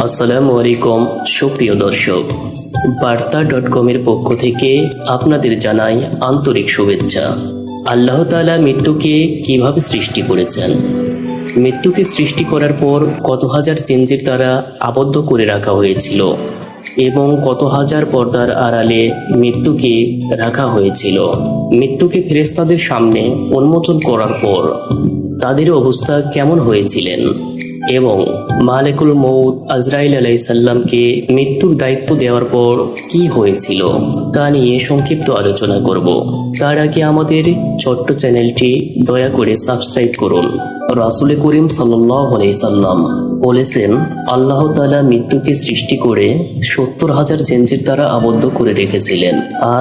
আসসালামু আলাইকুম সুপ্রিয় দর্শক, বার্তা.কমের পক্ষ থেকে আপনাদের জানাই আন্তরিক শুভেচ্ছা। আল্লাহ তাআলা মৃত্যুকে কিভাবে সৃষ্টি করেছেন? মৃত্যুকে সৃষ্টি করার পর কত হাজার চিন্তার দ্বারা আবদ্ধ করে রাখা হয়েছিল এবং কত হাজার পর্দার আড়ালে মৃত্যুকে রাখা হয়েছিল। মৃত্যুকে ফেরেশতাদের সামনে উন্মোচন করার পর তাদের অবস্থা কেমন হয়েছিলেন এবং মালেকুল মউত আজরাইল আলাইহিস সালামকে মৃত্যুর দায়িত্ব দেওয়ার পর কি হয়েছিল তা নিয়ে সংক্ষিপ্ত আলোচনা করব। তার আগে আমাদের ছোট্ট চ্যানেলটি দয়া করে সাবস্ক্রাইব করুন। রাসূল করিম সাল্লাল্লাহু আলাইহি সাল্লাম বলেছেন, আল্লাহ তাআলা মৃত্যুকে সৃষ্টি করে ৭০,০০০ চেঞ্জের দ্বারা আবদ্ধ করে রেখেছিলেন আর